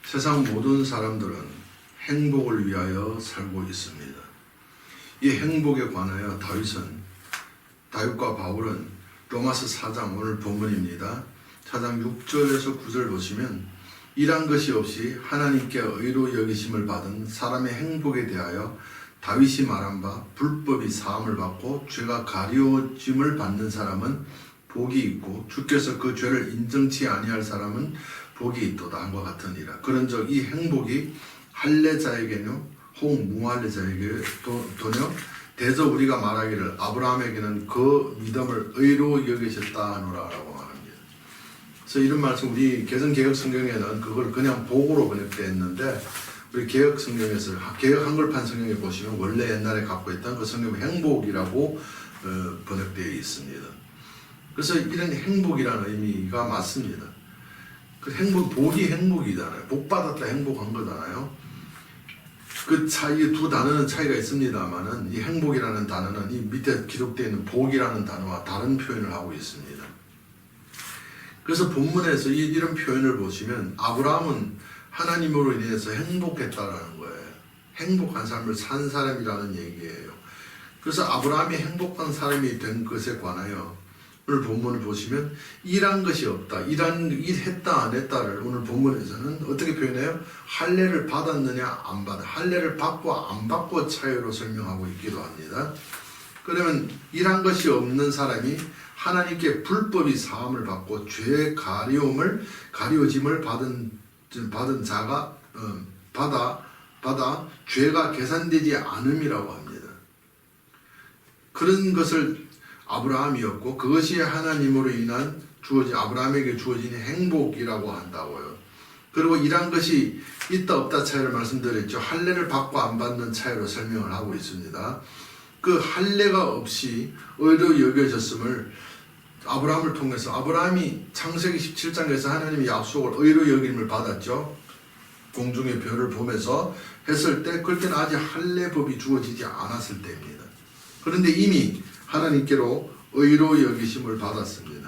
세상 모든 사람들은 행복을 위하여 살고 있습니다. 이 행복에 관하여 다윗과 바울은 로마서 4장 오늘 본문입니다. 4장 6절에서 9절 보시면 이란 것이 없이 하나님께 의로 여기심을 받은 사람의 행복에 대하여 다윗이 말한 바 불법이 사함을 받고 죄가 가리워짐을 받는 사람은 복이 있고 주께서 그 죄를 인정치 아니할 사람은 복이 있도다 한과 같으니라. 그런즉 이 행복이 할례자에게는 혹 무할례자에게도냐 대저 우리가 말하기를 아브라함에게는 그 믿음을 의로 여기셨다 하노라 라고 말합니다. 그래서 이런 말씀 우리 개성개혁 성경에는 그걸 그냥 복으로 번역되어 있는데 우리 개혁 성경에서 개혁 한글판 성경에 보시면 원래 옛날에 갖고 있던 그 성경은 행복이라고 번역되어 있습니다. 그래서 이런 행복이라는 의미가 맞습니다. 그 복이 행복이잖아요. 복 받았다 행복한 거잖아요. 그 차이 두 단어는 차이가 있습니다만은 이 행복이라는 단어는 이 밑에 기록되어 있는 복이라는 단어와 다른 표현을 하고 있습니다. 그래서 본문에서 이런 표현을 보시면 아브라함은 하나님으로 인해서 행복했다라는 거예요. 행복한 삶을 산 사람이라는 얘기예요. 그래서 아브라함이 행복한 사람이 된 것에 관하여 오늘 본문을 보시면 일한 것이 없다. 일했다 안 했다를 오늘 본문에서는 어떻게 표현해요? 할례를 받았느냐 안 받아. 할례를 받고 안 받고 차이로 설명하고 있기도 합니다. 그러면 일한 것이 없는 사람이 하나님께 불법이 사함을 받고 죄의 가리워짐을 받은 자가 받아 죄가 계산되지 않음이라고 합니다. 그런 것을 아브라함이었고 그것이 하나님으로 인한 아브라함에게 주어진 행복이라고 한다고요. 그리고 이런 것이 있다 없다 차이를 말씀드렸죠. 할례를 받고 안 받는 차이로 설명을 하고 있습니다. 그 할례가 없이 의로 여겨졌음을 아브라함을 통해서 아브라함이 창세기 17장에서 하나님의 약속을 의로 여김을 받았죠. 공중의 별을 보면서 했을 때 그때는 아직 할례법이 주어지지 않았을 때입니다. 그런데 이미 하나님께로 의로 여기심을 받았습니다.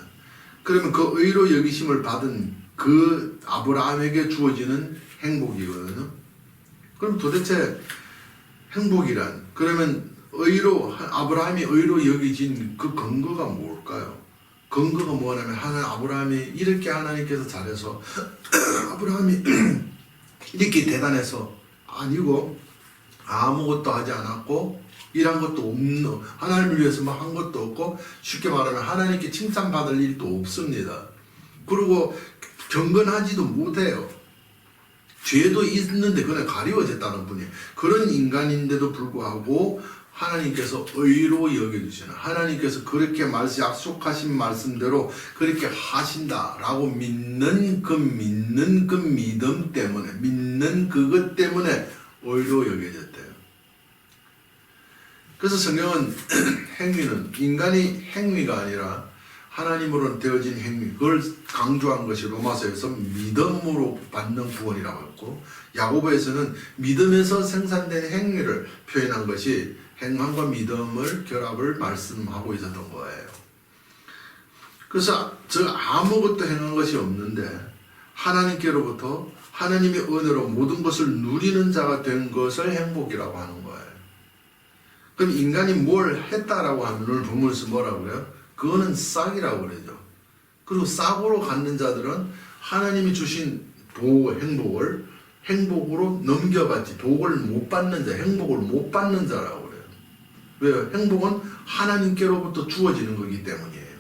그러면 그 의로 여기심을 받은 그 아브라함에게 주어지는 행복이거든요. 그럼 도대체 행복이란 그러면 아브라함이 의로 여기진 그 근거가 뭘까요? 근거가 뭐냐면 아브라함이 이렇게 하나님께서 잘해서 아브라함이 이렇게 대단해서 아니고 아무것도 하지 않았고 일한 것도 없는 하나님을 위해서 뭐 한 것도 없고 쉽게 말하면 하나님께 칭찬받을 일도 없습니다. 그리고 경건하지도 못해요. 죄도 있는데 그냥 가리워졌다는 분이에요. 그런 인간인데도 불구하고 하나님께서 의로 여겨주시는 하나님께서 그렇게 약속하신 말씀대로 그렇게 하신다라고 믿는 그 믿음 때문에 믿는 그것 때문에 의로 여겨졌대요. 그래서 성경은 행위는 인간의 행위가 아니라 하나님으로 되어진 행위 그걸 강조한 것이 로마서에서 믿음으로 받는 구원이라고 했고 야고보에서는 믿음에서 생산된 행위를 표현한 것이 행함과 믿음을 결합을 말씀하고 있었던 거예요. 그래서 아무것도 행한 것이 없는데 하나님께로부터 하나님의 은혜로 모든 것을 누리는 자가 된 것을 행복이라고 하는 거예요. 그럼 인간이 뭘 했다라고 하면 오늘 본문에서 뭐라고 그래요? 그거는 싹이라고 그러죠. 그리고 싹으로 갖는 자들은 하나님이 주신 행복을 행복으로 넘겨받지 복을 못 받는 자, 행복을 못 받는 자라고 그래요. 왜요? 행복은 하나님께로부터 주어지는 거기 때문이에요.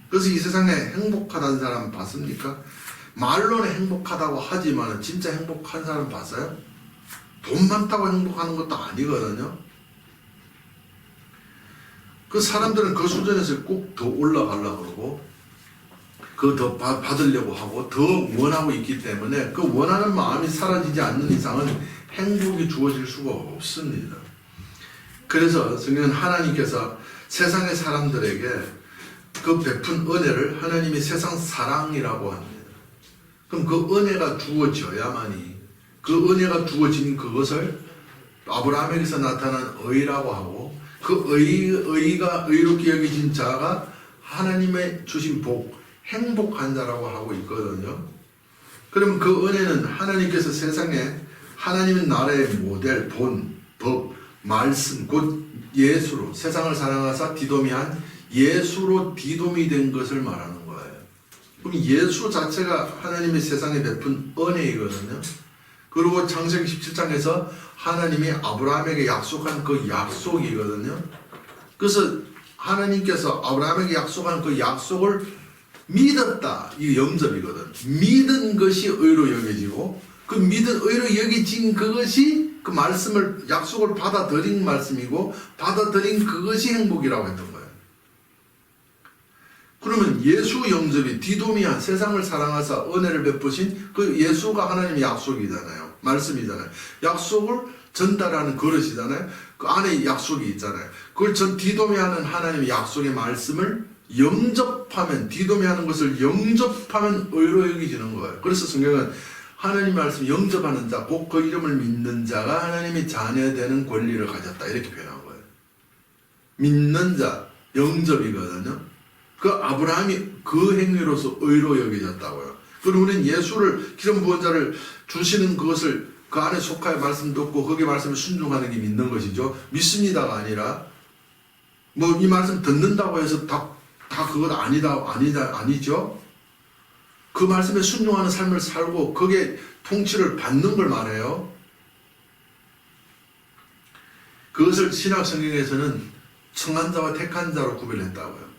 그래서 이 세상에 행복하다는 사람 봤습니까? 말로는 행복하다고 하지만 진짜 행복한 사람 봤어요? 돈 많다고 행복하는 것도 아니거든요. 그 사람들은 그 수준에서 꼭 더 올라가려고 그러고 그 더 받으려고 하고 더 원하고 있기 때문에 그 원하는 마음이 사라지지 않는 이상은 행복이 주어질 수가 없습니다. 그래서 성경은 하나님께서 세상의 사람들에게 그 베푼 은혜를 하나님이 세상 사랑이라고 합니다. 그럼 그 은혜가 주어져야만이 그 은혜가 주어진 그것을 아브라함에게서 나타난 의라고 하고 그 의가 의롭게 여겨진 자가 하나님의 주신 복, 행복한 자라고 하고 있거든요. 그러면 그 은혜는 하나님께서 세상에 하나님의 나라의 모델, 본, 법, 말씀, 곧 예수로 세상을 사랑하사 디도미한 예수로 디도미 된 것을 말하는 거예요. 그럼 예수 자체가 하나님의 세상에 베푼 은혜이거든요. 그리고 창세기 17장에서 하나님이 아브라함에게 약속한 그 약속이거든요. 그래서 하나님께서 아브라함에게 약속한 그 약속을 믿었다. 이게 영접이거든. 믿은 것이 의로 여겨지고 그 믿은 의로 여겨진 그것이 그 말씀을 약속을 받아들인 말씀이고 받아들인 그것이 행복이라고 했던 거예요. 그러면 예수 영접이 디도미한 세상을 사랑하사 은혜를 베푸신 그 예수가 하나님의 약속이잖아요. 말씀이잖아요. 약속을 전달하는 그릇이잖아요. 그 안에 약속이 있잖아요. 그걸 디도미하는 하나님의 약속의 말씀을 영접하면, 디도미하는 것을 영접하면 의로 여기지는 거예요. 그래서 성경은 하나님 말씀 영접하는 자, 곧 그 이름을 믿는 자가 하나님의 자녀되는 권리를 가졌다. 이렇게 표현한 거예요. 믿는 자, 영접이거든요. 그 아브라함이 그 행위로서 의로 여겨졌다고요. 그리고 우리는 예수를 기름 부은 자를 주시는 그것을 그 안에 속하여 말씀 듣고 거기에 말씀을 순종하는 게 믿는 것이죠. 믿습니다가 아니라 뭐 이 말씀 듣는다고 해서 다 그것 아니죠. 그 말씀에 순종하는 삶을 살고 거기에 통치를 받는 걸 말해요. 그것을 신약 성경에서는 청한 자와 택한 자로 구별했다고요.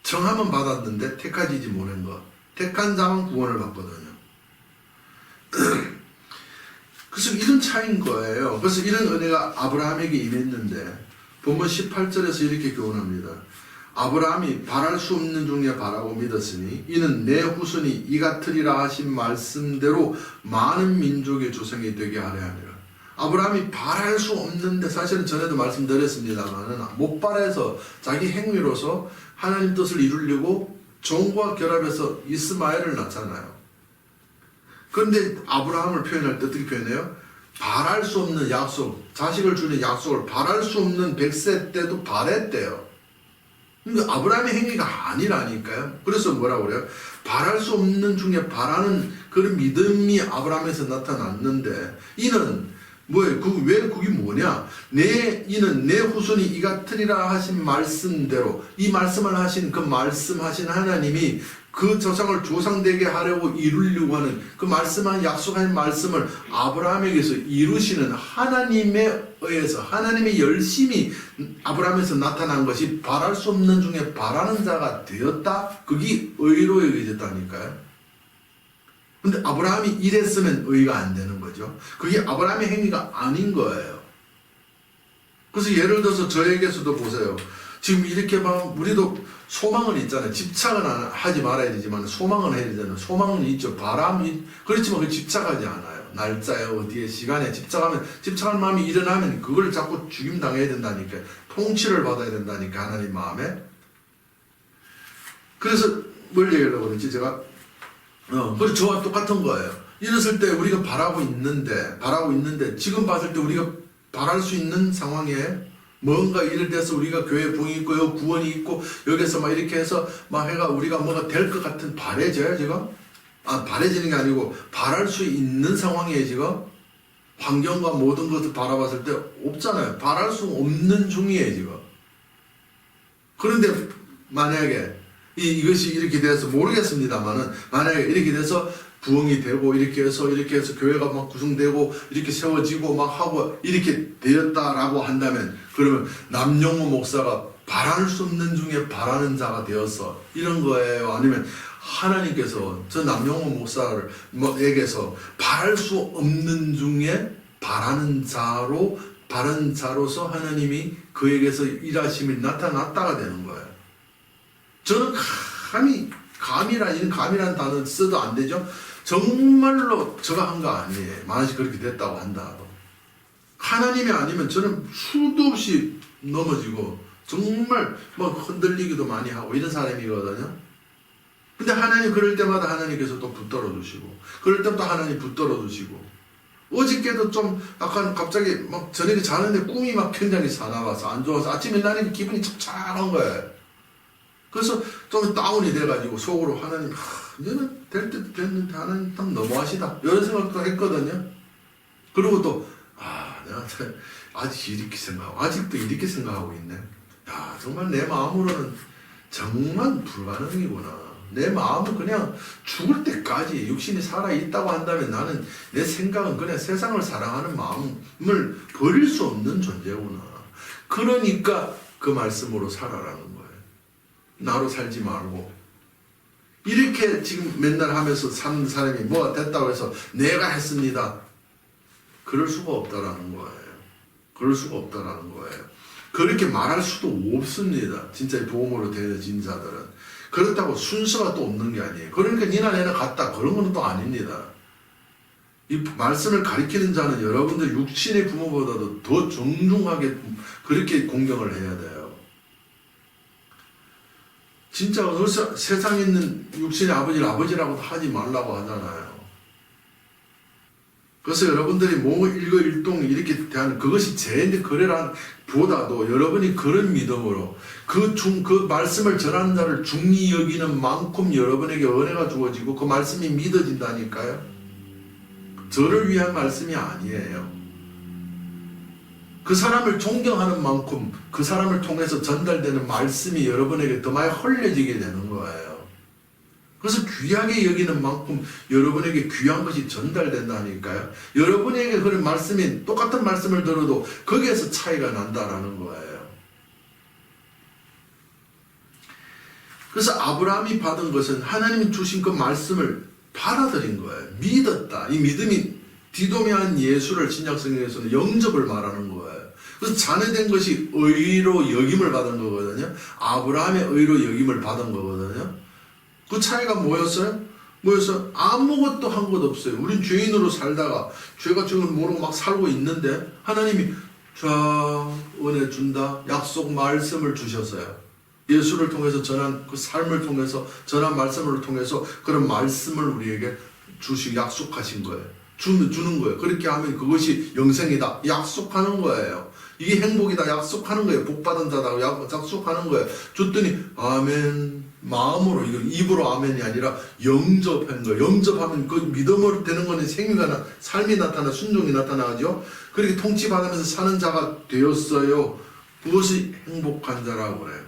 청함은 받았는데 택하지 못한 것. 택한 자만 구원을 받거든요. 그래서 이런 차이인 거예요. 그래서 이런 은혜가 아브라함에게 임했는데 본문 18절에서 이렇게 교훈합니다. 아브라함이 바랄 수 없는 중에 바라고 믿었으니 이는 내 후손이 이 같으리라 하신 말씀대로 많은 민족의 조상이 되게 하려 함이라. 아브라함이 바랄 수 없는데, 사실은 전에도 말씀드렸습니다만 못 바라서 자기 행위로서 하나님 뜻을 이루려고 종과 결합해서 이스마엘을 낳잖아요. 그런데 아브라함을 표현할 때 어떻게 표현해요? 바랄 수 없는 약속, 자식을 주는 약속을 바랄 수 없는 100세 때도 바랬대요. 그러니까 아브라함의 행위가 아니라니까요. 그래서 뭐라고 그래요? 바랄 수 없는 중에 바라는 그런 믿음이 아브라함에서 나타났는데, 이는 뭐예요? 왜 그게 뭐냐? 이는 내 후손이 이 같으리라 하신 말씀대로, 이 말씀을 하신 그 말씀하신 하나님이 그 조상을 조상되게 하려고 이루려고 하는 그 말씀한 약속한 말씀을 아브라함에게서 이루시는 하나님에 의해서, 하나님의 열심이 아브라함에서 나타난 것이 바랄 수 없는 중에 바라는 자가 되었다. 그게 의로 여겨졌다니까요. 근데 아브라함이 이랬으면 의가 안 되는 거죠. 그게 아브라함의 행위가 아닌 거예요. 그래서 예를 들어서 저에게서도 보세요. 지금 이렇게 막 우리도 소망은 있잖아요. 집착은 하지 말아야 되지만 소망은 해야 되잖아요. 소망은 있죠. 바람이 그렇지만 그 집착하지 않아요. 날짜에 어디에 시간에 집착하는 마음이 일어나면 그걸 자꾸 죽임당해야 된다니까. 통치를 받아야 된다니까, 하나님 마음에. 그래서 뭘 얘기하려고 그랬지 제가? 그래서 저와 똑같은 거예요. 이랬을 때 우리가 바라고 있는데 지금 봤을 때 우리가 바랄 수 있는 상황에 뭔가 이를 돼서 우리가 교회 부흥이 있고 여기 구원이 있고 여기서 막 이렇게 해서 막 해가 우리가 뭐가 될 것 같은, 바래져요 지금? 바래지는 게 아니고 바랄 수 있는 상황이에요 지금? 환경과 모든 것을 바라봤을 때 없잖아요. 바랄 수 없는 중이에요 지금. 그런데 만약에 이것이 이렇게 돼서 모르겠습니다만은, 만약에 이렇게 돼서 부흥이 되고 이렇게 해서 교회가 막 구성되고 이렇게 세워지고 막 하고 이렇게 되었다라고 한다면, 그러면 남용호 목사가 바랄 수 없는 중에 바라는 자가 되어서 이런 거예요? 아니면 하나님께서 저 남용호 목사에게서 바랄 수 없는 중에 바라는 자로서 하나님이 그에게서 일하심이 나타났다가 되는 거예요. 저는 감이라는 단어 써도 안 되죠. 정말로 저가 한 거 아니에요. 만약에 그렇게 됐다고 한다고. 하나님이 아니면 저는 수도 없이 넘어지고 정말 뭐 흔들리기도 많이 하고 이런 사람이거든요. 근데 하나님 그럴 때마다 하나님께서 또 붙들어 주시고, 그럴 때마다 하나님 붙들어 주시고. 어저께도 좀 약간 갑자기 막 저녁에 자는데 꿈이 막 굉장히 사나워서 안 좋아서 아침에 일어나니까 기분이 착착한 거예요. 그래서 좀 다운이 돼가지고 속으로 하나님, 이제는 될 때도 됐는데 하나님 딱 너무하시다 이런 생각도 했거든요. 그리고 또 내가 아직 이렇게 생각하고 아직도 이렇게 생각하고 있네. 야, 정말 내 마음으로는 정말 불가능이구나. 내 마음은 그냥 죽을 때까지 육신이 살아있다고 한다면 나는 내 생각은 그냥 세상을 사랑하는 마음을 버릴 수 없는 존재구나. 그러니까 그 말씀으로 살아라는 거예요. 나로 살지 말고. 이렇게 지금 맨날 하면서 사는 사람이 뭐가 됐다고 해서 내가 했습니다. 그럴 수가 없다라는 거예요. 그럴 수가 없다라는 거예요. 그렇게 말할 수도 없습니다. 진짜 도움으로 되어진 자들은. 그렇다고 순서가 또 없는 게 아니에요. 그러니까 니나 내나 같다 그런 건 또 아닙니다. 이 말씀을 가리키는 자는 여러분들 육신의 부모보다도 더 정중하게 그렇게 공경을 해야 돼요. 진짜 세상에 있는 육신의 아버지를 아버지라고도 하지 말라고 하잖아요. 그래서 여러분들이 뭐 일거일동 이렇게 대하는 그것이 죄인데 그래라 보다도 여러분이 그런 믿음으로 그 말씀을 전하는 자를 중히 여기는 만큼 여러분에게 은혜가 주어지고 그 말씀이 믿어진다니까요. 저를 위한 말씀이 아니에요. 그 사람을 존경하는 만큼 그 사람을 통해서 전달되는 말씀이 여러분에게 더 많이 흘려지게 되는 거예요. 그래서 귀하게 여기는 만큼 여러분에게 귀한 것이 전달된다니까요. 여러분에게 그런 말씀이 똑같은 말씀을 들어도 거기에서 차이가 난다라는 거예요. 그래서 아브라함이 받은 것은 하나님이 주신 그 말씀을 받아들인 거예요. 믿었다. 이 믿음이 디도미한 예수를 신약성경에서는 영접을 말하는 거예요. 그래서 자녀된 것이 의로 여김을 받은 거거든요. 아브라함의 의로 여김을 받은 거거든요. 그 차이가 뭐였어요? 아무것도 한 것 없어요. 우린 죄인으로 살다가 죄가 죄를 모르고 막 살고 있는데 하나님이 자 은혜 준다. 약속 말씀을 주셨어요. 예수를 통해서 전한 그 삶을 통해서 전한 말씀을 통해서 그런 말씀을 우리에게 약속하신 거예요. 주는 거예요. 그렇게 하면 그것이 영생이다. 약속하는 거예요. 이게 행복이다. 약속하는 거예요. 복받은 자다. 약속하는 거예요. 줬더니 아멘. 마음으로 이건 입으로 아멘이 아니라 영접한 거예요. 영접하면 그 믿음으로 되는 거는 생명이 삶이 나타나 순종이 나타나죠. 그렇게 통치받으면서 사는 자가 되었어요. 그것이 행복한 자라고 그래요.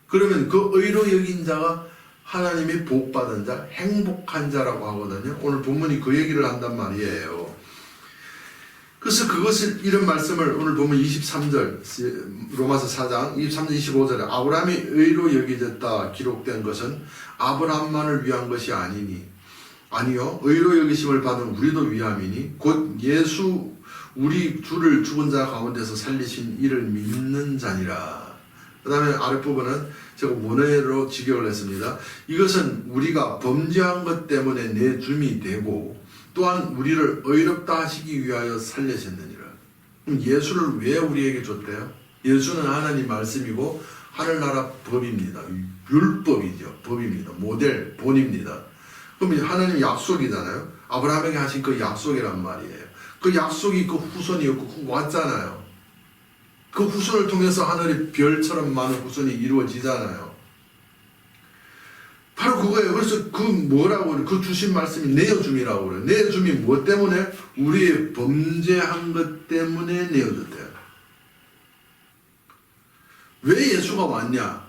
그러면 그 의로 여긴 자가 하나님이 복받은 자, 행복한 자라고 하거든요. 오늘 본문이 그 얘기를 한단 말이에요. 그래서 그것을 이런 말씀을 오늘 보면 23절 로마서 4장 23절 25절에 아브라함이 의로 여겨졌다 기록된 것은 아브라함만을 위한 것이 아니요 의로 여기심을 받은 우리도 위함이니 곧 예수 우리 주를 죽은 자 가운데서 살리신 이를 믿는 자니라. 그 다음에 아랫부분은 제가 원어로 직역을 했습니다. 이것은 우리가 범죄한 것 때문에 내줌이 되고 또한 우리를 의롭다 하시기 위하여 살리셨느니라. 그럼 예수를 왜 우리에게 줬대요? 예수는 하나님 말씀이고 하늘나라 법입니다. 율법이죠. 법입니다. 모델, 본입니다. 그럼 하나님 약속이잖아요. 아브라함에게 하신 그 약속이란 말이에요. 그 약속이 그 후손이었고 왔잖아요. 그 후손을 통해서 하늘의 별처럼 많은 후손이 이루어지잖아요. 바로 그거예요. 그래서 그 뭐라고 그래? 그 주신 말씀이 내어줌이라고 그래요. 내어줌이 뭐 때문에? 우리의 범죄한 것 때문에 내어줬대요. 왜 예수가 왔냐?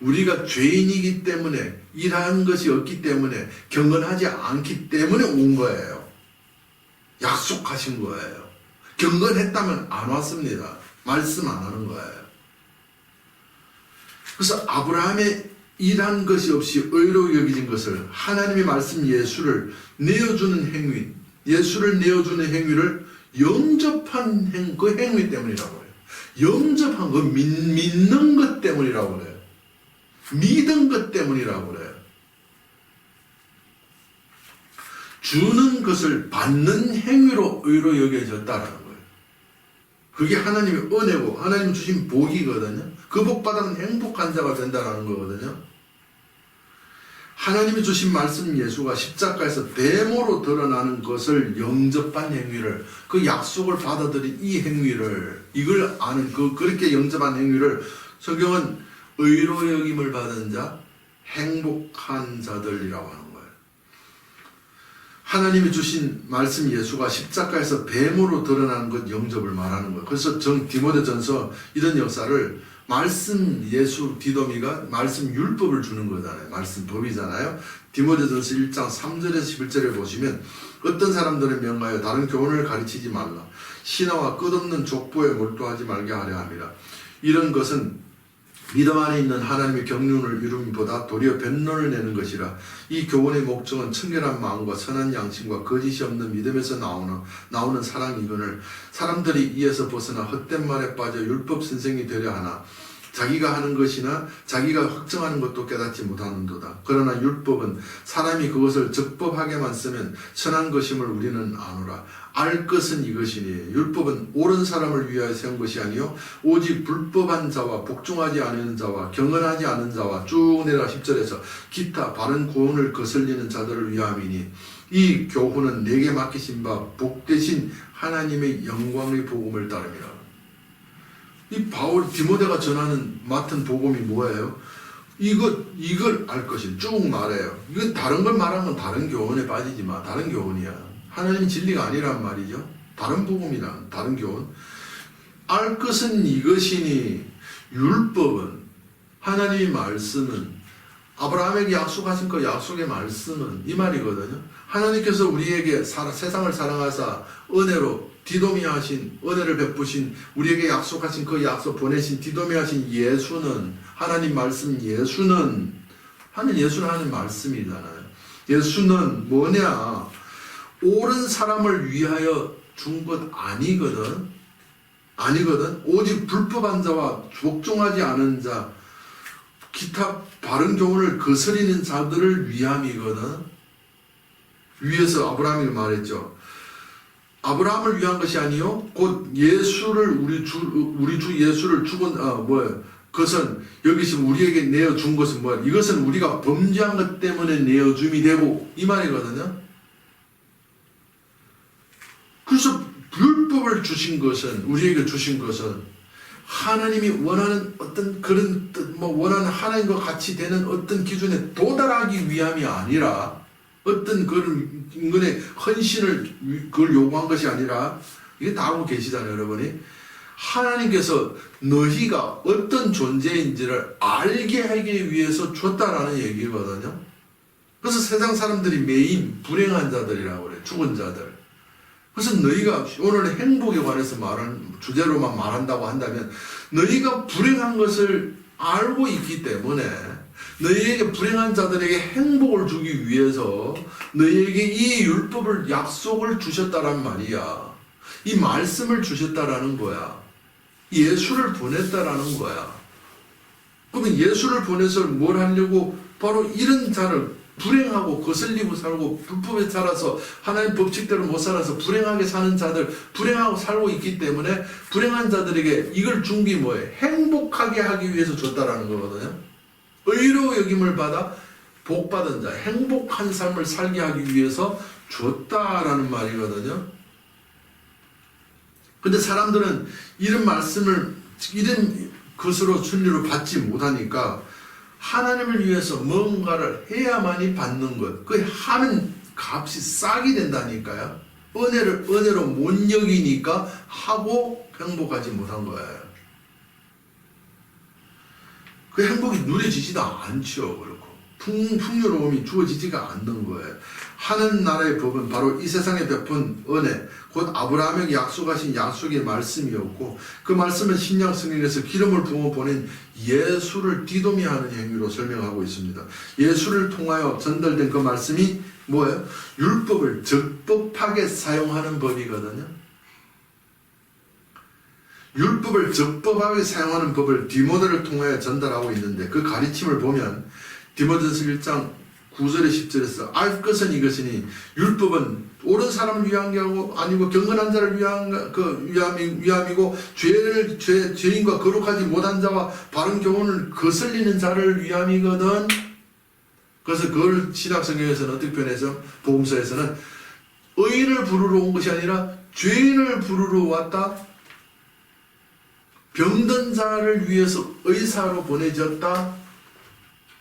우리가 죄인이기 때문에 일한 것이 없기 때문에 경건하지 않기 때문에 온 거예요. 약속하신 거예요. 경건했다면 안 왔습니다. 말씀 안 하는 거예요. 그래서 아브라함의 일한 것이 없이 의로 여기진 것을 하나님의 말씀 예수를 내어주는 행위, 예수를 내어주는 행위를 영접한 그 행위 때문이라고 해요. 영접한 거 믿는 것 때문이라고 그래요. 믿은 것 때문이라고 그래요. 주는 것을 받는 행위로 의로 여겨졌다라는 거예요. 그게 하나님의 은혜고 하나님 주신 복이거든요. 그 복받아는 행복한 자가 된다는 거거든요. 하나님이 주신 말씀 예수가 십자가에서 대모로 드러나는 것을 영접한 행위를, 그 약속을 받아들인 이 행위를, 이걸 아는 그렇게 영접한 행위를 성경은 의로 여김을 받은 자, 행복한 자들이라고 하는 거예요. 하나님이 주신 말씀 예수가 십자가에서 뱀으로 드러나는 것 영접을 말하는 거예요. 그래서 디모데전서 이런 역사를 말씀 예수 디도미가 말씀 율법을 주는 거잖아요. 말씀 법이잖아요. 디모데전서 1장 3절에서 11절에 보시면 어떤 사람들을 명하여 다른 교훈을 가르치지 말라. 신화와 끝없는 족보에 몰두하지 말게 하려 함이라. 이런 것은 믿음 안에 있는 하나님의 경륜을 이루기보다 도리어 변론을 내는 것이라. 이 교훈의 목적은 청결한 마음과 선한 양심과 거짓이 없는 믿음에서 나오는 사랑이거늘 사람들이 이에서 벗어나 헛된 말에 빠져 율법 선생이 되려 하나 자기가 하는 것이나 자기가 확정하는 것도 깨닫지 못하는도다. 그러나 율법은 사람이 그것을 적법하게만 쓰면 선한 것임을 우리는 아노라. 알 것은 이것이니 율법은 옳은 사람을 위하여 세운 것이 아니요 오직 불법한 자와 복종하지 않은 자와 경건하지 않은 자와 쭉 내려 10절에서 기타 바른 교훈을 거슬리는 자들을 위함이니 이 교훈은 내게 맡기신 바 복되신 하나님의 영광의 복음을 따름이라. 이 바울 디모데가 전하는 맡은 복음이 뭐예요? 이걸 알 것이 쭉 말해요. 이건 다른 걸 말하면 다른 교훈에 빠지지 마. 다른 교훈이야. 하나님 진리가 아니란 말이죠. 다른 복음이란 다른 교훈. 알 것은 이것이니 율법은 하나님의 말씀은 아브라함에게 약속하신 그 약속의 말씀은 이 말이거든요. 하나님께서 우리에게 세상을 사랑하사 은혜로 디도미하신 은혜를 베푸신 우리에게 약속하신 그 약속 보내신 디도미하신 예수는 하나님 말씀 예수는 하나님 말씀이잖아요. 예수는 뭐냐? 옳은 사람을 위하여 준 것 아니거든. 오직 불법한 자와 복종하지 않은 자 기타 바른 교훈을 거스리는 자들을 위함이거든. 위에서 아브라함이 말했죠. 아브라함을 위한 것이 아니요 곧 예수를 우리 주 예수를 그것은 여기 지금 우리에게 내어준 것은 뭐야? 이것은 우리가 범죄한 것 때문에 내어줌이 되고 이 말이거든요. 그래서 율법을 주신 것은 우리에게 주신 것은 하나님이 원하는 어떤 그런 원하는 하나님과 같이 되는 어떤 기준에 도달하기 위함이 아니라 어떤 그런 인간의 헌신을 그걸 요구한 것이 아니라 이게 다 알고 계시잖아요, 여러분이. 하나님께서 너희가 어떤 존재인지를 알게 하기 위해서 줬다라는 얘기거든요. 그래서 세상 사람들이 매인 불행한 자들이라고 그래요. 죽은 자들. 그래서 너희가 오늘 행복에 관해서 주제로만 말한다고 한다면 너희가 불행한 것을 알고 있기 때문에 너희에게 불행한 자들에게 행복을 주기 위해서 너희에게 이 율법을 약속을 주셨다란 말이야. 이 말씀을 주셨다라는 거야. 예수를 보냈다라는 거야. 그러면 예수를 보내서 뭘 하려고 바로 이런 자를 불행하고 거슬리고 살고 불법에 살아서 하나님 법칙대로 못 살아서 불행하게 사는 자들 불행하고 살고 있기 때문에 불행한 자들에게 이걸 준 게 뭐예요? 행복하게 하기 위해서 줬다라는 거거든요. 의로 여김을 받아 복받은 자, 행복한 삶을 살게 하기 위해서 줬다라는 말이거든요. 근데 사람들은 이런 말씀을 이런 것으로 순리로 받지 못하니까 하나님을 위해서 뭔가를 해야만이 받는 것, 그 하는 값이 싸게 된다니까요. 은혜로 못 여기니까 하고 행복하지 못한 거예요. 그 행복이 누려지지도 않죠. 그렇고 풍요로움이 주어지지가 않는 거예요. 하는 나라의 법은 바로 이 세상에 베푼 은혜, 곧 아브라함에게 약속하신 약속의 말씀이었고 그 말씀은 신약 성경에서 기름을 부어 보낸 예수를 디도미하는 행위로 설명하고 있습니다. 예수를 통하여 전달된 그 말씀이 뭐예요? 율법을 적법하게 사용하는 법이거든요. 율법을 적법하게 사용하는 법을 디모데를 통하여 전달하고 있는데 그 가르침을 보면 디모데전서 1장 9절에 10절에서 알 것은 이것이니 율법은 옳은 사람을 위한 게 아니고 경건한 자를 위한 위함이고 죄인과 거룩하지 못한 자와 바른 교훈을 거슬리는 자를 위함이거든. 그래서 그걸 신약성경에서는 어떻게 표현해서 복음서에서는 의인을 부르러 온 것이 아니라 죄인을 부르러 왔다. 병든 자를 위해서 의사로 보내졌다.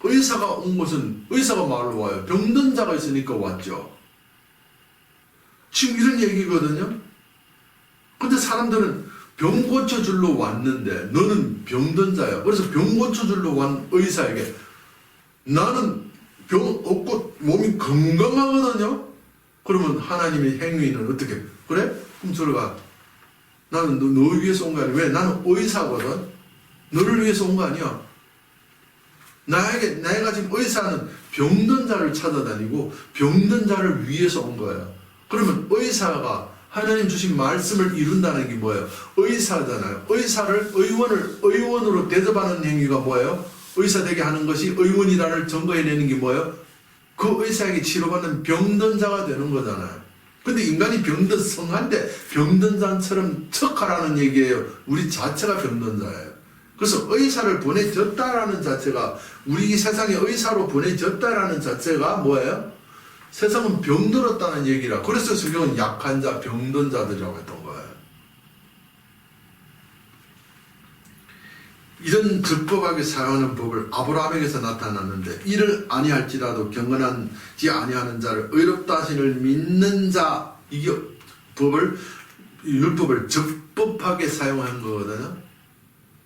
의사가 온 것은 의사가 말로 와요. 병든 자가 있으니까 왔죠. 지금 이런 얘기거든요. 근데 사람들은 병 고쳐주러 왔는데 너는 병든 자야. 그래서 병 고쳐주러 온 의사에게 나는 병 없고 몸이 건강하거든요. 그러면 하나님의 행위는 어떻게? 그래? 그럼 들어가. 나는 너 위해서 온 거 아니야. 왜? 나는 의사거든. 너를 위해서 온 거 아니야. 내가 지금 의사는 병든 자를 찾아다니고 병든 자를 위해서 온 거야. 그러면 의사가 하나님 주신 말씀을 이룬다는 게 뭐예요? 의사잖아요. 의사를 의원으로 대접하는 행위가 뭐예요? 의사 되게 하는 것이 의원이라는 증거해내는 게 뭐예요? 그 의사에게 치료받는 병든 자가 되는 거잖아요. 근데 인간이 병든 성한데 병든 자처럼 척하라는 얘기예요. 우리 자체가 병든 자예요. 그래서 의사를 보내줬다라는 자체가 우리 세상에 의사로 보내줬다라는 자체가 뭐예요? 세상은 병들었다는 얘기라. 그래서 성경은 약한 자, 병든 자들이라고 했던 거예요. 이런 적법하게 사용하는 법을 아브라함에게서 나타났는데 이를 아니할지라도 경건하지 아니하는 자를 의롭다 하심을 믿는 자, 이게 율법을 적법하게 사용한 거거든요.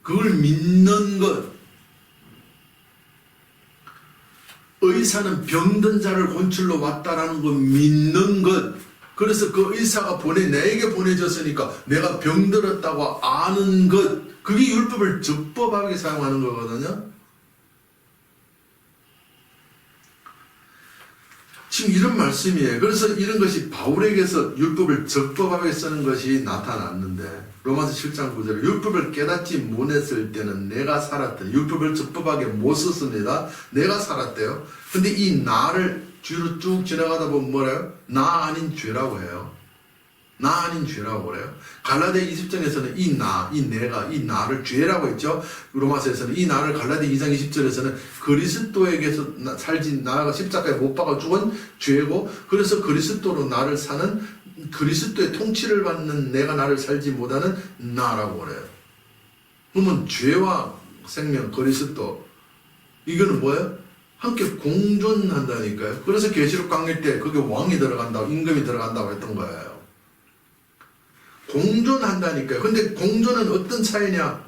그걸 믿는 것. 의사는 병든 자를 곤출로 왔다라는 거 믿는 것. 그래서 그 의사가 내게 보내줬으니까 내가 병들었다고 아는 것. 그게 율법을 적법하게 사용하는 거거든요. 지금 이런 말씀이에요. 그래서 이런 것이 바울에게서 율법을 적법하게 쓰는 것이 나타났는데 로마서 7장 9절에 율법을 깨닫지 못했을 때는 내가 살았대. 율법을 적법하게 못 썼습니다. 내가 살았대요. 근데 이 나를 뒤로 쭉 지나가다 보면 뭐래요? 나 아닌 죄라고 해요. 나 아닌 죄라고 그래요. 갈라디아 20장에서는 이 나를 죄라고 했죠. 로마서에서는 이 나를 갈라디아 2장 20절에서는 그리스도에게서 살진 나가 십자가에 못 박아 죽은 죄고, 그래서 그리스도로 나를 사는 그리스도의 통치를 받는 내가 나를 살지 못하는 나라고 그래요. 그러면 죄와 생명, 그리스도, 이거는 뭐예요? 함께 공존한다니까요. 그래서 계시록 강의 때 그게 왕이 들어간다고, 임금이 들어간다고 했던 거예요. 공존한다니까요. 근데 공존은 어떤 차이냐?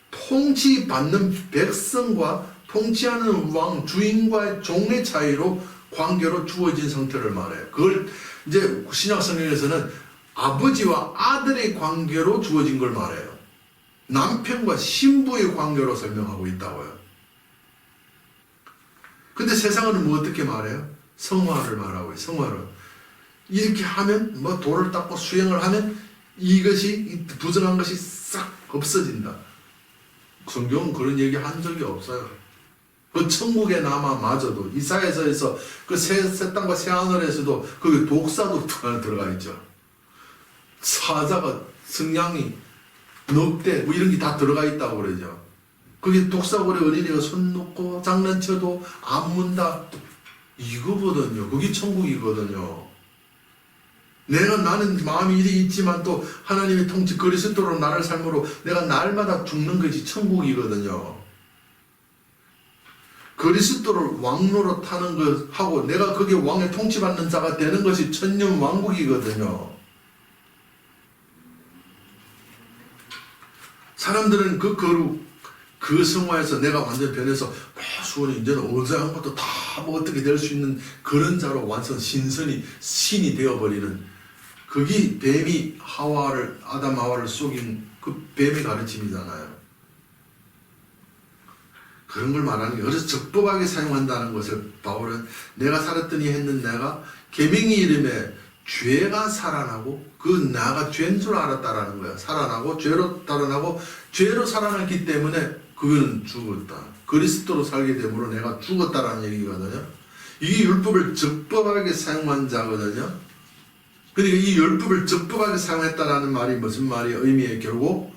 통치받는 백성과 통치하는 왕, 주인과의 종의 차이로 관계로 주어진 상태를 말해요. 그걸 이제 신약 성경에서는 아버지와 아들의 관계로 주어진 걸 말해요. 남편과 신부의 관계로 설명하고 있다고요. 근데 세상은 뭐 어떻게 말해요? 성화를 말하고 있어요. 성화를. 이렇게 하면 뭐 돌을 닦고 수행을 하면 이것이 부정한 것이 싹 없어진다. 성경은 그런 얘기 한 적이 없어요. 그 천국의 나마마저도 이사야서에서 그 새 땅과 새 하늘에서도 그 독사도 들어가 있죠. 사자가 성냥이 넉대 뭐 이런 게 다 들어가 있다고 그러죠. 그게 독사고래 어린이가 손 놓고 장난쳐도 안 문다. 이거거든요. 그게 천국이거든요. 나는 마음이 이리 있지만 또 하나님의 통치 그리스도로 나를 삶으로 내가 날마다 죽는 것이 천국이거든요. 그리스도를 왕로로 타는 것하고 내가 거기에 왕의 통치받는 자가 되는 것이 천년왕국이거든요. 사람들은 그 거룩, 그 성화에서 내가 완전 변해서 수원이 이제는 어디서 것도 다 뭐 어떻게 될 수 있는 그런 자로 완전 신이 되어버리는, 그게 뱀이 아담 하와를 속인 그 뱀의 가르침이잖아요. 그런 걸 말하는 게, 그래서 적법하게 사용한다는 것을 바울은 내가 살았더니 했는 내가 계명의 이름에 죄가 살아나고 그 나가 죄인 줄 알았다라는 거야. 살아나고 죄로 살아나고 죄로 살아났기 때문에 그거는 죽었다. 그리스도로 살게 되므로 내가 죽었다라는 얘기거든요. 이게 율법을 적법하게 사용한 자거든요. 그러니까 이 율법을 적법하게 사용했다라는 말이 무슨 말이에요? 의미에 결국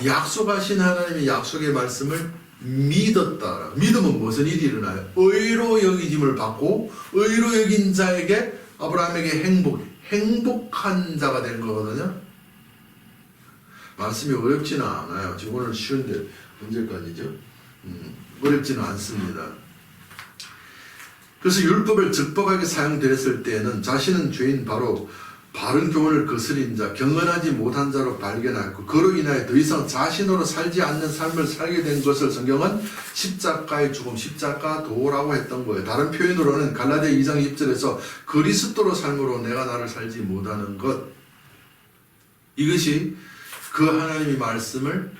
약속하신 하나님의 약속의 말씀을 믿었다. 믿으면 무슨 일이 일어나요? 의로 여기짐을 받고 의로 여긴 자에게 아브라함에게 행복한 자가 된 거거든요. 말씀이 어렵지는 않아요. 지금 오늘 쉬운데 언제까지죠? 어렵지는 않습니다. 그래서 율법을 적법하게 사용되었을 때는 자신은 죄인 바로 바른 교훈을 거스린 자, 경건하지 못한 자로 발견하였고 그로 인하여 더 이상 자신으로 살지 않는 삶을 살게 된 것을 성경은 십자가의 죽음, 십자가도라고 했던 거예요. 다른 표현으로는 갈라디아 2장 20절에서 그리스도로 삶으로 내가 나를 살지 못하는 것, 이것이 그 하나님의 말씀을,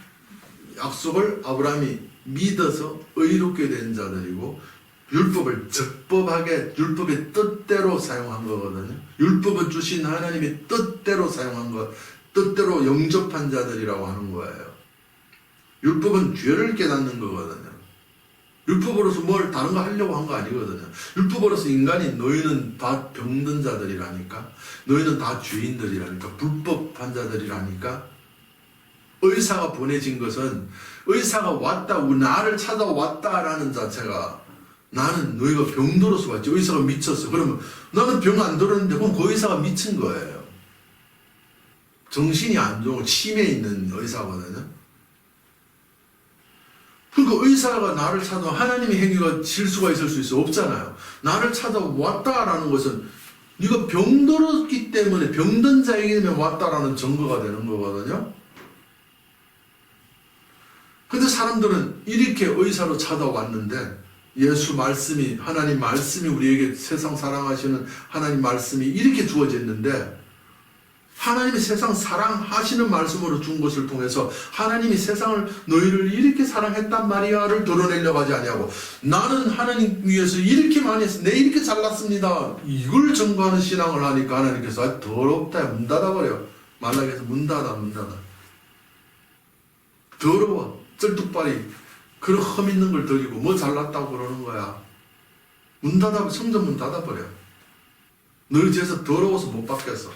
약속을 아브라함이 믿어서 의롭게 된 자들이고 율법을 적법하게 율법의 뜻대로 사용한 거거든요. 율법은 주신 하나님의 뜻대로 사용한 것, 뜻대로 영접한 자들이라고 하는 거예요. 율법은 죄를 깨닫는 거거든요. 율법으로서 뭘 다른 거 하려고 한 거 아니거든요. 율법으로서 인간이, 너희는 다 병든 자들이라니까, 너희는 다 죄인들이라니까, 불법한 자들이라니까. 의사가 보내진 것은, 의사가 왔다, 나를 찾아왔다라는 자체가, 나는 너희가 병들어서 왔지, 의사가 미쳤어. 그러면 나는 병 안 들었는데 그럼 그 의사가 미친 거예요. 정신이 안 좋은, 치매에 있는 의사거든요. 그러니까 의사가 나를 찾아, 하나님의 행위가 실수가 있을 수 있어? 없잖아요. 나를 찾아왔다라는 것은 네가 병들었기 때문에, 병든 자이기 때문에 왔다라는 증거가 되는 거거든요. 근데 사람들은 이렇게 의사로 찾아왔는데, 예수 말씀이, 하나님 말씀이 우리에게 세상 사랑하시는 하나님 말씀이 이렇게 주어졌는데, 하나님이 세상 사랑하시는 말씀으로 준 것을 통해서 하나님이 세상을, 너희를 이렇게 사랑했단 말이야를 드러내려고 하지 아니하고, 나는 하나님 위해서 이렇게 많이 했어, 내 이렇게 잘났습니다, 이걸 증거하는 신앙을 하니까 하나님께서 더럽다, 문 닫아버려. 말라기에서 문 닫아. 더러워, 쩔뚝발이 그런 흠 있는 걸 드리고 뭐 잘났다고 그러는 거야. 문 닫아, 성전 문 닫아버려. 너희 죄에서 더러워서 못 받겠어.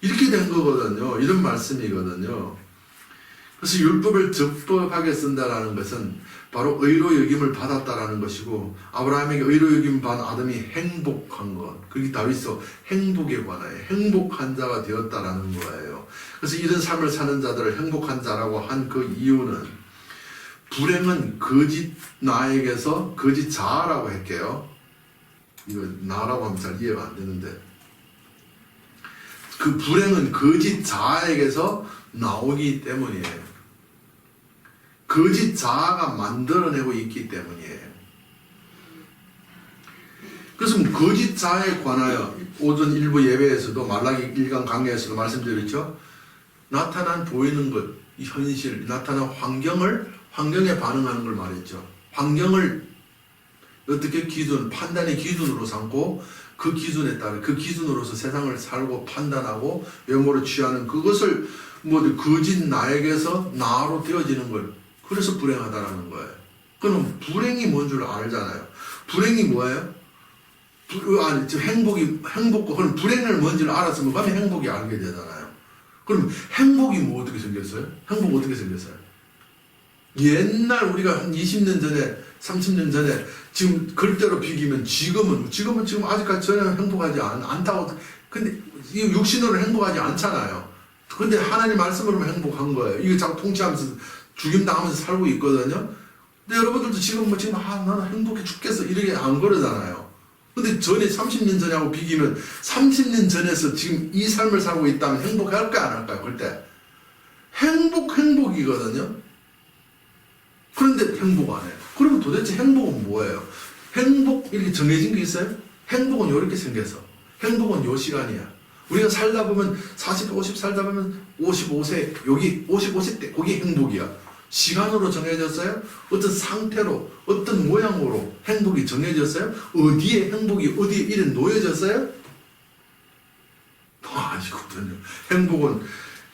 이렇게 된 거거든요. 이런 말씀이거든요. 그래서 율법을 적법하게 쓴다라는 것은 바로 의로 여김을 받았다라는 것이고, 아브라함에게 의로 여김을 받은 아담이 행복한 것, 그게 다윗서 행복에 관하여 행복한 자가 되었다라는 거예요. 그래서 이런 삶을 사는 자들을 행복한 자라고 한 그 이유는, 불행은 거짓 나에게서, 거짓 자라고 할게요. 이거 나라고 하면 잘 이해가 안 되는데, 그 불행은 거짓 자에게서 나오기 때문이에요. 거짓 자가 만들어내고 있기 때문이에요. 그래서 거짓 자에 관하여 오전 일부 예배에서도, 말라기 1강 강의에서도 말씀드렸죠. 나타난 보이는 것, 이 현실, 나타난 환경에 반응하는 걸 말했죠. 환경을 어떻게 판단의 기준으로 삼고, 그 기준에 따라, 그 기준으로서 세상을 살고 판단하고 외모를 취하는 그것을 거짓 나에게서 나로 되어지는 걸, 그래서 불행하다라는 거예요. 그럼 불행이 뭔 줄 알잖아요. 불행이 뭐예요? 행복과, 그럼 불행을 뭔지를 알았으면 그러면 행복이 알게 되잖아요. 그럼 행복이 뭐 어떻게 생겼어요? 행복 어떻게 생겼어요? 옛날 우리가 한 20년 전에, 30년 전에, 지금 글대로 비기면 지금은 아직까지 전혀 행복하지 않다고. 근데 이 육신으로 행복하지 않잖아요. 근데 하나님 말씀으로만 행복한 거예요. 이거 자꾸 통치하면서 죽임당하면서 살고 있거든요. 근데 여러분들도 지금 나는 행복해 죽겠어 이렇게 안 그러잖아요. 근데 전에 30년 전하고 비기면 30년 전에서 지금 이 삶을 살고 있다면 행복할까 안 할까요? 그때 행복이거든요. 그런데 행복 안 해요. 그러면 도대체 행복은 뭐예요? 행복 이렇게 정해진 게 있어요? 행복은 이렇게 생겨서, 행복은 요 시간이야. 우리가 살다 보면 40, 50 살다 보면 55세, 여기 55세 때 거기 행복이야. 시간으로 정해졌어요? 어떤 상태로, 어떤 모양으로 행복이 정해졌어요? 어디에 행복이, 어디에 이래 놓여졌어요? 아니거든요.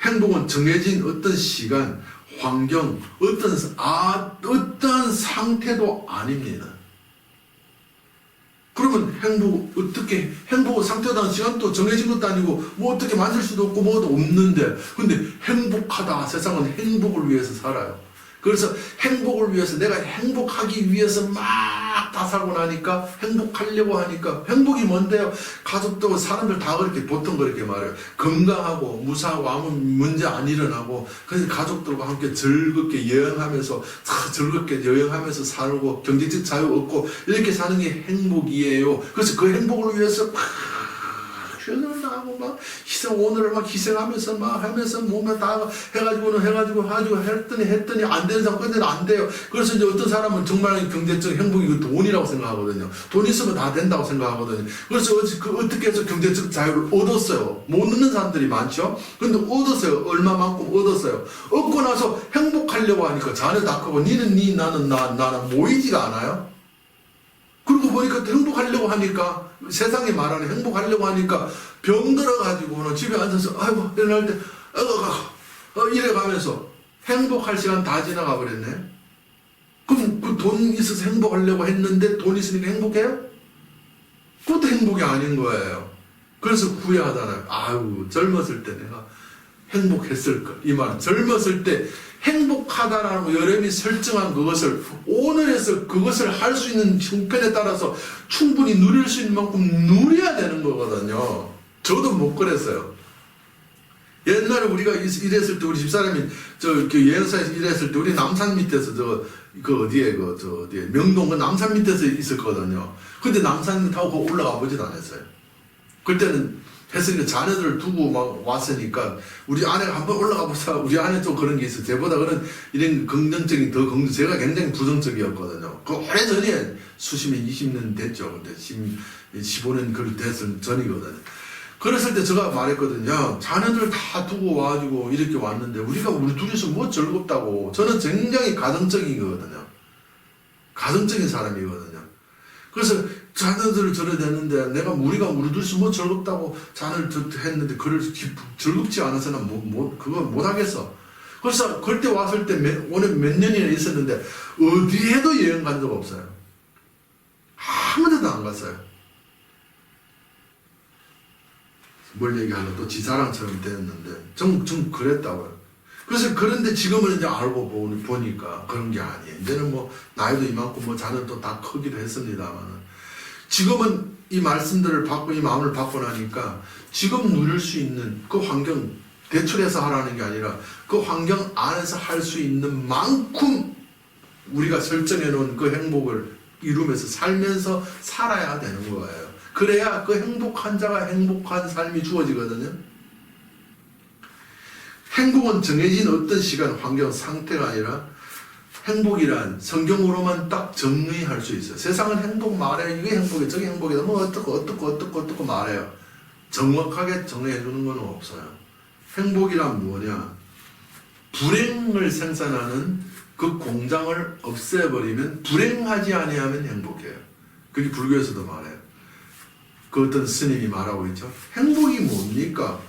행복은 정해진 어떤 시간, 환경, 어떤 상태도 아닙니다. 그러면 행복은 상태도 시간도 정해진 것도 아니고, 뭐 어떻게 만질 수도 없고, 뭐도 없는데, 근데 행복하다. 세상은 행복을 위해서 살아요. 그래서 행복을 위해서, 내가 행복하기 위해서 막 다 살고 나니까, 행복하려고 하니까, 행복이 뭔데요? 가족도 사람들 다 보통 그렇게 말해요. 건강하고, 무사하고, 아무 문제 안 일어나고, 그래서 가족들과 함께 즐겁게 여행하면서 살고, 경제적 자유 얻고, 이렇게 사는 게 행복이에요. 그래서 그 행복을 위해서 막 최선을 다하고 막 오늘을 막 희생하면서 막 하면서 뭔가 다 해가지고 했더니 안 되는 사람 끝내는 안 돼요. 그래서 이제 어떤 사람은 정말 경제적 행복이 그 돈이라고 생각하거든요. 돈 있으면 다 된다고 생각하거든요. 그래서 어떻게 해서 경제적 자유를 얻었어요. 못 얻는 사람들이 많죠. 근데 얻었어요. 얼마만큼 얻었어요. 얻고 나서 행복하려고 하니까 자녀 다 크고 니는 니 나는 나는 모이지가 않아요. 그러고 보니까 행복하려고 하니까 세상이 말하는 행복하려고 하니까 병 들어가지고는 집에 앉아서 아이고 일어날 때 이래 가면서 행복할 시간 다 지나가 버렸네. 그럼 그 돈 있어서 행복하려고 했는데 돈 있으니까 행복해요? 그것도 행복이 아닌 거예요. 그래서 후회하잖아요. 아유 젊었을 때 내가 행복했을걸. 이 말은 젊었을 때 행복하다라는 여러분이 설정한 그것을 오늘에서 그것을 할 수 있는 형편에 따라서 충분히 누릴 수 있는 만큼 누려야 되는 거거든요. 저도 못 그랬어요. 옛날에 우리가 일했을 때 우리 집사람이 여행사에서 일했을 때 우리 남산 밑에서 명동 그 남산 밑에서 있었거든요. 근데 남산 타고 올라가 보지도 않았어요. 그때는 했으니까 자녀들을 두고 막 왔으니까 우리 아내가 한번 올라가 보자. 우리 아내 좀 그런 게 있어. 저보다 이런 긍정적인 제가 굉장히 부정적이었거든요. 그 오래전에 수십 년, 20년 됐죠. 근데 15년 그 됐을 전이거든요. 그랬을 때 제가 말했거든요. 야, 자녀들 다 두고 와가지고 이렇게 왔는데 우리 둘이서 뭐 즐겁다고. 저는 굉장히 가정적이거든요. 가정적인 사람이거든요. 그래서 자녀들을 절여야 되는데 우리가 우리 둘이서 뭐 즐겁다고 자녀를 했는데 그걸 즐겁지 않아서는 그거 못 하겠어. 그래서 그때 왔을 때 오늘 몇 년이나 있었는데 어디에도 여행 간 적 없어요. 아무 데도 안 갔어요. 뭘 얘기하려 또 지사랑처럼 되었는데 좀 그랬다고요. 그래서 그런데 지금은 이제 알고 보니까 그런 게 아니에요. 이제는 뭐 나이도 이만큼 자녀도 다 크기도 했습니다만은 지금은 이 말씀들을 받고 이 마음을 받고 나니까 지금 누릴 수 있는 그 환경 대출해서 하라는 게 아니라 그 환경 안에서 할 수 있는 만큼 우리가 설정해 놓은 그 행복을 이루면서 살면서 살아야 되는 거예요. 그래야 그 행복한 자가 행복한 삶이 주어지거든요. 행복은 정해진 어떤 시간, 환경, 상태가 아니라 행복이란 성경으로만 딱 정의할 수 있어요. 세상은 행복 말해요. 이게 행복이야, 저게 행복이다. 뭐 어떻고 말해요. 정확하게 정해주는 건 없어요. 행복이란 뭐냐? 불행을 생산하는 그 공장을 없애버리면 불행하지 아니하면 행복해요. 그게 불교에서도 말해요. 그 어떤 스님이 말하고 있죠. 행복이 뭡니까?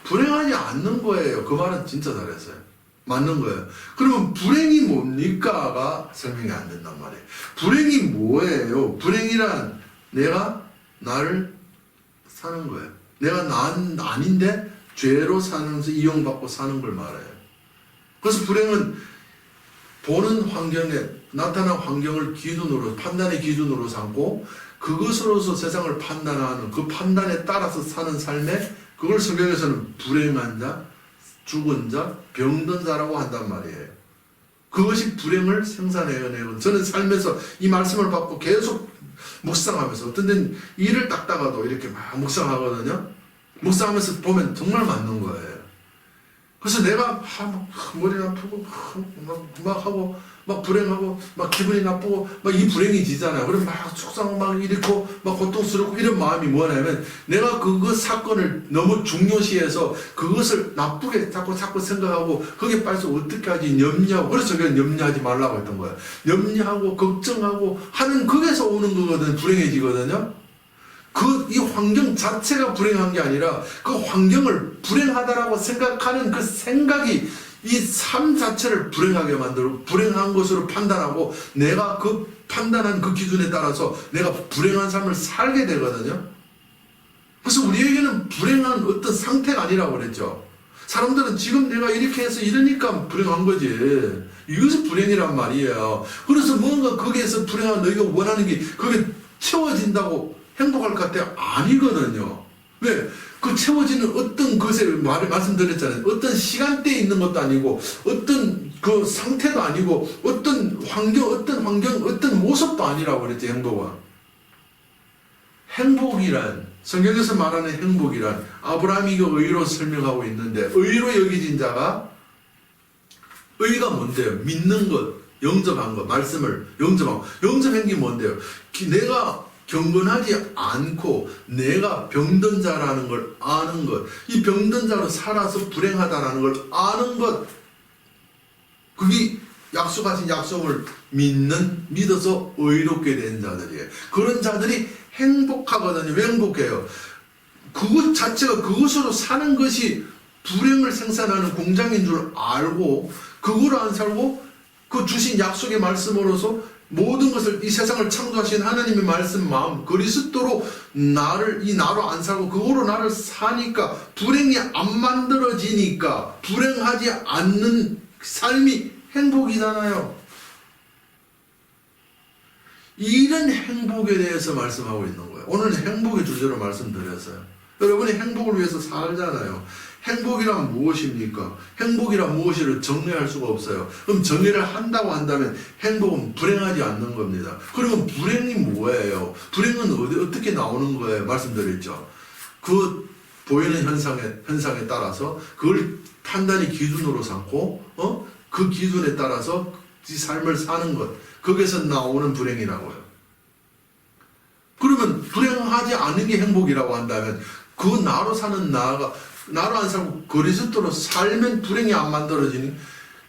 불행하지 않는 거예요. 그 말은 진짜 잘했어요. 맞는 거예요. 그러면 불행이 뭡니까가 설명이 안 된단 말이에요. 불행이 뭐예요? 불행이란 내가 나를 사는 거예요. 내가 난 아닌데 죄로 사면서 이용받고 사는 걸 말해요. 그래서 불행은 보는 환경에 나타난 환경을 기준으로 판단의 기준으로 삼고 그것으로서 세상을 판단하는 그 판단에 따라서 사는 삶에 그걸 성경에서는 불행한 자, 죽은 자, 병든 자라고 한단 말이에요. 그것이 불행을 생산해내고 저는 살면서 이 말씀을 받고 계속 묵상하면서 어떤 데는 일을 닦다가도 이렇게 막 묵상하거든요. 묵상하면서 보면 정말 맞는 거예요. 그래서 내가 머리 아프고 막 하고 막 불행하고 막 기분이 나쁘고 막 이 불행이 지잖아요. 그럼 막 속상 막 이렇고 막 고통스럽고 이런 마음이 뭐냐면 내가 그거 사건을 너무 중요시해서 그것을 나쁘게 자꾸 생각하고 거기에 빠져서 어떻게 하지 염려하고 그래서 그냥 염려하지 말라고 했던 거예요. 염려하고 걱정하고 하는 거기서 오는 거거든. 불행해지거든요. 이 환경 자체가 불행한 게 아니라 그 환경을 불행하다라고 생각하는 그 생각이 이 삶 자체를 불행하게 만들고 불행한 것으로 판단하고 내가 그 판단한 그 기준에 따라서 내가 불행한 삶을 살게 되거든요. 그래서 우리에게는 불행한 어떤 상태가 아니라고 그랬죠. 사람들은 지금 내가 이렇게 해서 이러니까 불행한 거지. 이것이 불행이란 말이에요. 그래서 뭔가 거기에서 불행한 너희가 원하는 게 그게 채워진다고 행복할 것 같아요? 아니거든요. 왜? 그 채워지는 어떤 것에 말씀드렸잖아요. 어떤 시간대에 있는 것도 아니고, 어떤 그 상태도 아니고, 어떤 환경, 어떤 모습도 아니라고 그랬지, 행복은. 행복이란 성경에서 말하는 행복이란 아브라함이 이거 의로 설명하고 있는데 의로 여기진 자가 의가 뭔데요? 믿는 것, 영접한 것, 말씀을 영접하고 영접한 게 뭔데요? 내가 경건하지 않고 내가 병든 자라는 걸 아는 것, 이 병든 자로 살아서 불행하다라는 걸 아는 것, 그게 약속하신 약속을 믿어서 의롭게 된 자들이에요. 그런 자들이 행복하거든요. 왜 행복해요? 그것 자체가 그것으로 사는 것이 불행을 생산하는 공장인 줄 알고 그걸 안 살고 그 주신 약속의 말씀으로서 모든 것을 이 세상을 창조하신 하나님의 말씀 마음 그리스도로 나로 안 살고 그거로 나를 사니까 불행이 안 만들어지니까 불행하지 않는 삶이 행복이잖아요. 이런 행복에 대해서 말씀하고 있는 거예요. 오늘 행복의 주제로 말씀드렸어요. 여러분이 행복을 위해서 살잖아요. 행복이란 무엇입니까? 행복이란 무엇이를 정리할 수가 없어요. 그럼 정리를 한다고 한다면 행복은 불행하지 않는 겁니다. 그러면 불행이 뭐예요? 불행은 어떻게 나오는 거예요? 말씀드렸죠. 그 보이는 현상에 따라서 그걸 판단의 기준으로 삼고 그 기준에 따라서 이 삶을 사는 것, 거기서 나오는 불행이라고요. 그러면 불행하지 않은 게 행복이라고 한다면 그 나로 사는 나가 나로 안 살고 그리스도로 살면 불행이 안 만들어지니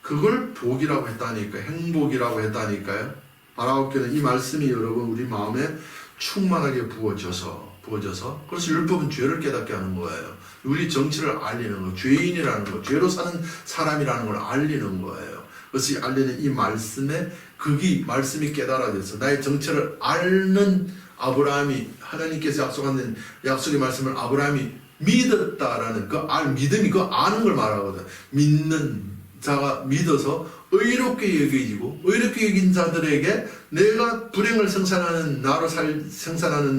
그걸 복이라고 했다니까, 행복이라고 했다니까요. 바라옵기는 이 말씀이 여러분 우리 마음에 충만하게 부어져서 그래서 율법은 죄를 깨닫게 하는 거예요. 우리 정치를 알리는 거, 죄인이라는 거, 죄로 사는 사람이라는 걸 알리는 거예요. 그것이 알리는 이 말씀에 말씀이 깨달아져서 나의 정체를 아는 아브라함이 하나님께서 약속한 약속의 말씀을 아브라함이 믿었다라는 믿음이 아는 걸 말하거든. 믿는 자가 믿어서 의롭게 여겨지고 의롭게 여긴 자들에게 내가 불행을 생산하는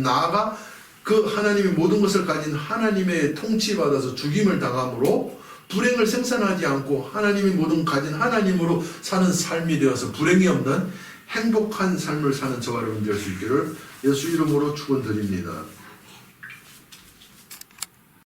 나가 그 하나님의 모든 것을 가진 하나님의 통치받아서 죽임을 당함으로 불행을 생산하지 않고 하나님의 모든 가진 하나님으로 사는 삶이 되어서 불행이 없는 행복한 삶을 사는 저와 여러분 될 수 있기를 예수 이름으로 축원드립니다.